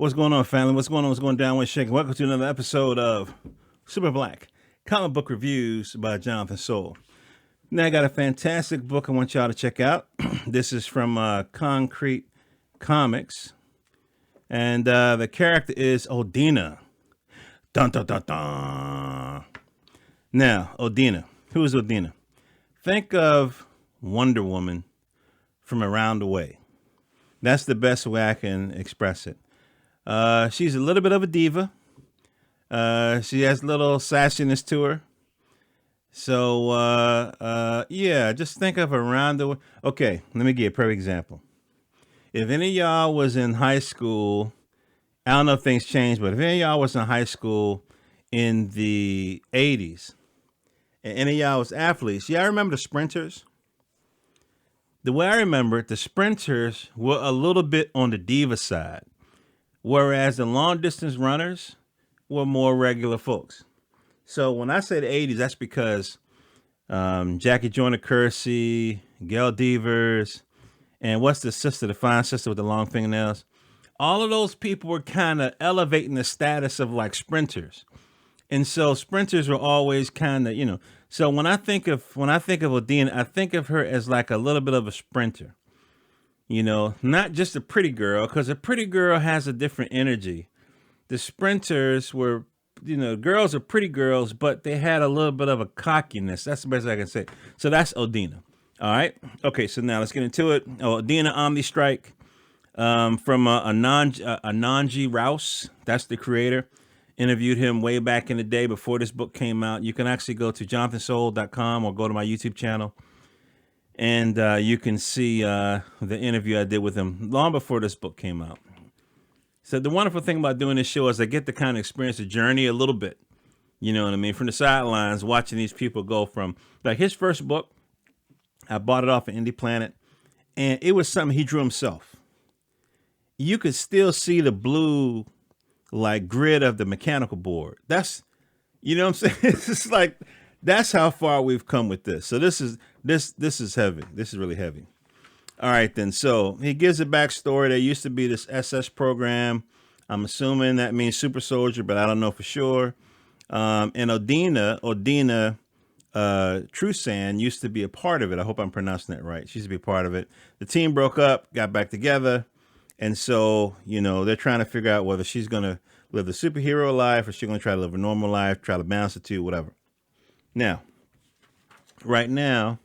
What's going on, family? What's going on? What's going down? What's shaking? Welcome to another episode of Super Black Comic Book Reviews by Jonathan Soul. Now, I got a fantastic book I want y'all to check out. This is from Concrete Comics, and the character is Odina. Dun dun dun dun. Now, Odina. Who is Odina? Think of Wonder Woman from around the way. That's the best way I can express it. She's a little bit of a diva. She has a little sassiness to her. So, yeah, just think of around the way. Okay, let me give you a perfect example. If any of y'all was in high school, I don't know if things changed, but if any of y'all was in high school in the 80s, and any of y'all was athletes, yeah, I remember the sprinters. The way I remember it, the sprinters were a little bit on the diva side, whereas the long distance runners were more regular folks. So when I say the 80s, that's because Jackie Joyner Kersey, Gail Devers, and what's the sister, the fine sister with the long fingernails? All of those people were kind of elevating the status of like sprinters. And so sprinters were always kind of, so when I think of Odina, I think of her as like a little bit of a sprinter. Not just a pretty girl, because a pretty girl has a different energy. The sprinters were, girls are pretty girls, but they had a little bit of a cockiness. That's the best I can say. So that's Odina. All right. Okay, so now let's get into it. Odina Omni Strike from Onaji Rouse. That's the creator. Interviewed him way back in the day before this book came out. You can actually go to jonathansoul.com or go to my YouTube channel. And you can see the interview I did with him long before this book came out. So the wonderful thing about doing this show is I get to kind of experience the journey a little bit. You know what I mean? From the sidelines, watching these people go from, like his first book, I bought it off of Indie Planet, and it was something he drew himself. You could still see the blue, like, grid of the mechanical board. That's, you know what I'm saying? It's just like, that's how far we've come with this. So this is heavy. This is really heavy. All right, then. So he gives a backstory. There used to be this SS program. I'm assuming that means super soldier, but I don't know for sure. And Odina Trusan used to be a part of it. I hope I'm pronouncing that right. She used to be a part of it. The team broke up, got back together. And so, they're trying to figure out whether she's going to live the superhero life or she's going to try to live a normal life, try to balance the two, whatever. Now, right now,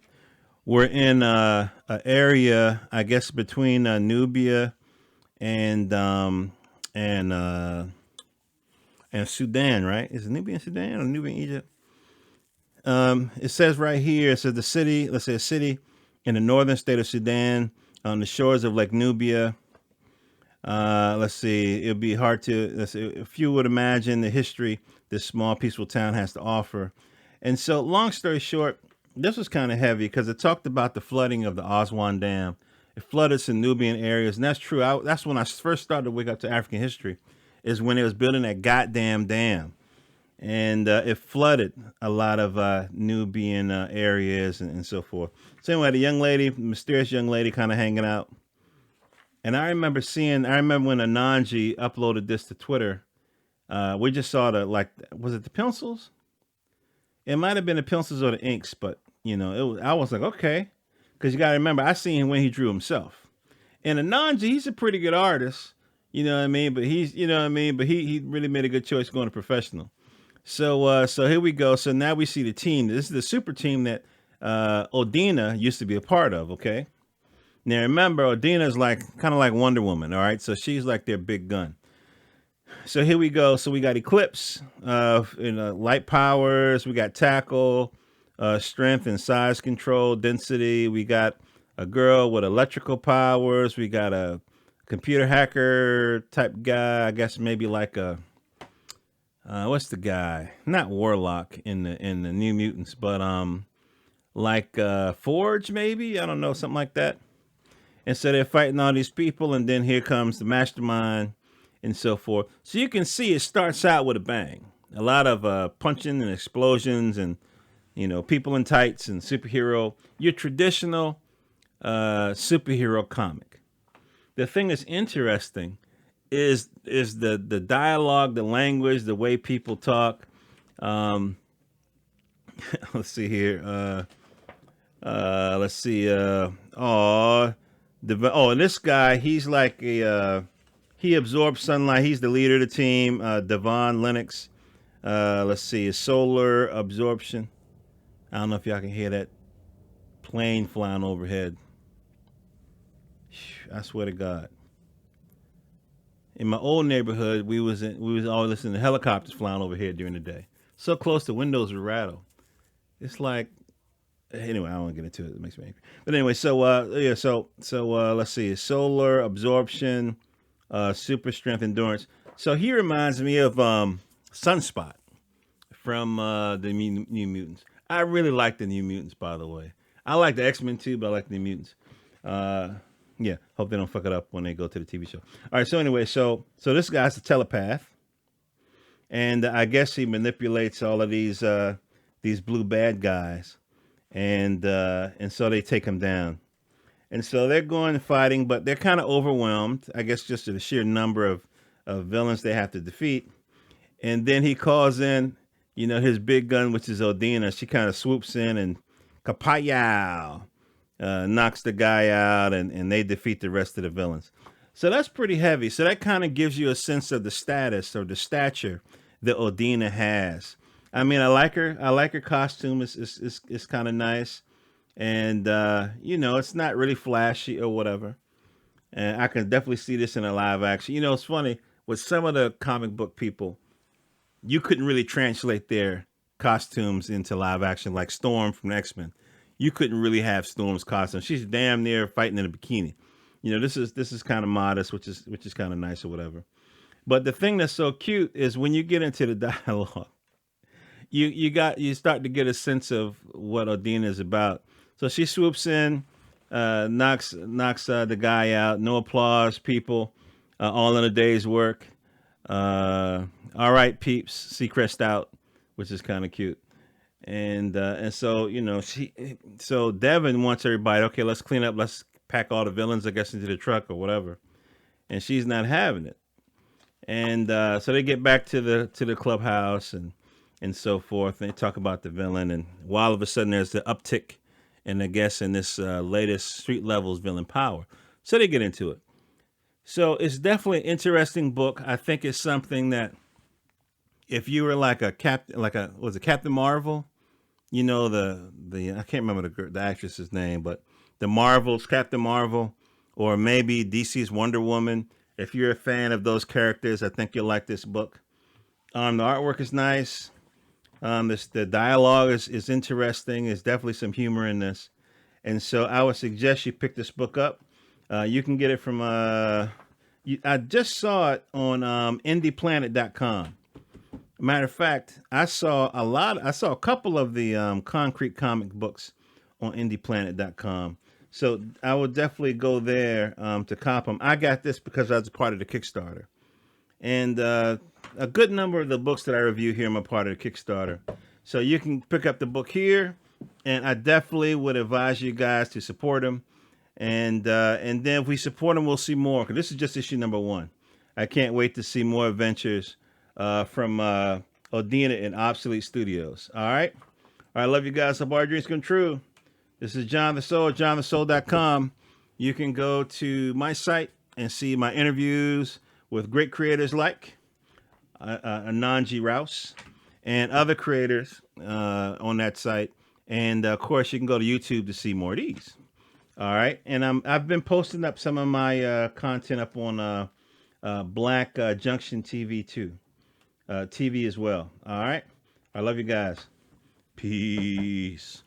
we're in an area, I guess, between Nubia and Sudan, right? Is it Nubia and Sudan or Nubia and Egypt? It says right here, it says the city, let's say a city in the northern state of Sudan on the shores of Lake Nubia. Let's see, it'd be hard to, if you would imagine the history this small peaceful town has to offer. And so long story short, this was kind of heavy because it talked about the flooding of the Aswan Dam. It flooded some Nubian areas, and that's true. That's when I first started to wake up to African history, is when it was building that goddamn dam. And it flooded a lot of Nubian areas and so forth. So anyway, the young lady, mysterious young lady kind of hanging out. And I remember when Ananji uploaded this to Twitter, we just saw was it the pencils? It might have been the pencils or the inks, but I was like, okay. Because you got to remember, I seen him when he drew himself. And Ananji, he's a pretty good artist, you know what I mean? But he really made a good choice going to professional. So here we go. So now we see the team. This is the super team that Odina used to be a part of, okay? Now remember, Odina is kind of like Wonder Woman, all right? So she's like their big gun. So here we go. So we got Eclipse, light powers. We got tackle, strength and size control, density. We got a girl with electrical powers. We got a computer hacker type guy. I guess maybe like a what's the guy? Not Warlock in the New Mutants, but like Forge maybe. I don't know, something like that. And so they're fighting all these people, and then here comes the mastermind and so forth. So you can see it starts out with a bang. A lot of punching and explosions and, people in tights and superhero. Your traditional superhero comic. The thing that's interesting is the dialogue, the language, the way people talk. Um, let's see here. Let's see. And this guy, he's like he absorbs sunlight. He's the leader of the team. Devon Lennox. Let's see. Solar absorption. I don't know if y'all can hear that plane flying overhead. I swear to God. In my old neighborhood, we was always listening to helicopters flying overhead during the day. So close the windows would rattle. It's like anyway, I don't want to get into it. It makes me angry. But anyway, let's see. Solar absorption, super strength endurance. So he reminds me of Sunspot from the New Mutants. I really like the New Mutants, by the way. I like the X-Men too, but I like the New Mutants. Uh, yeah, hope they don't fuck it up when they go to the TV show. All right, so anyway, so this guy's a telepath, and I guess he manipulates all of these blue bad guys, and so they take him down. And so they're going and fighting, but they're kind of overwhelmed. I guess just to the sheer number of villains they have to defeat. And then he calls in, his big gun, which is Odina. She kind of swoops in and kapow, knocks the guy out, and they defeat the rest of the villains. So that's pretty heavy. So that kind of gives you a sense of the status or the stature that Odina has. I mean, I like her. I like her costume. It's kind of nice, and it's not really flashy or whatever. And I can definitely see this in a live action. It's funny with some of the comic book people, you couldn't really translate their costumes into live action, like Storm from X-Men. You couldn't really have Storm's costume. She's damn near fighting in a bikini. This is kind of modest, which is kind of nice or whatever. But the thing that's so cute is when you get into the dialogue, you start to get a sense of what Odina is about. So she swoops in, knocks the guy out. No applause, people. All in a day's work. All right, peeps. Seacrest out, which is kind of cute. And so so Devin wants everybody. Okay, let's clean up. Let's pack all the villains, I guess, into the truck or whatever. And she's not having it. And so they get back to the clubhouse and so forth. And they talk about the villain, and while all of a sudden there's the uptick, and I guess in this latest street levels villain power. So they get into it. So it's definitely an interesting book. I think it's something that if you were like a captain, was it Captain Marvel? The I can't remember the actress's name, but the Marvels, Captain Marvel, or maybe DC's Wonder Woman. If you're a fan of those characters, I think you'll like this book. The artwork is nice. The dialogue is interesting. There's definitely some humor in this, and so I would suggest you pick this book up. You can get it from. I just saw it on IndiePlanet.com. Matter of fact, I saw a couple of the concrete comic books on IndiePlanet.com. So I would definitely go there to cop them. I got this because I was a part of the Kickstarter. And a good number of the books that I review here are a part of the Kickstarter. So you can pick up the book here, and I definitely would advise you guys to support them. And then if we support them, we'll see more. Because this is just issue number 1. I can't wait to see more adventures from Odina and Obsolete Studios. All right? I love you guys. Hope our dreams come true. This is John the Soul, johnthesoul.com. You can go to my site and see my interviews with great creators like Onaji Rouse and other creators on that site. And, of course, you can go to YouTube to see more of these. All right? And I've been posting up some of my content up on Black Junction TV, too. TV as well. All right? I love you guys. Peace.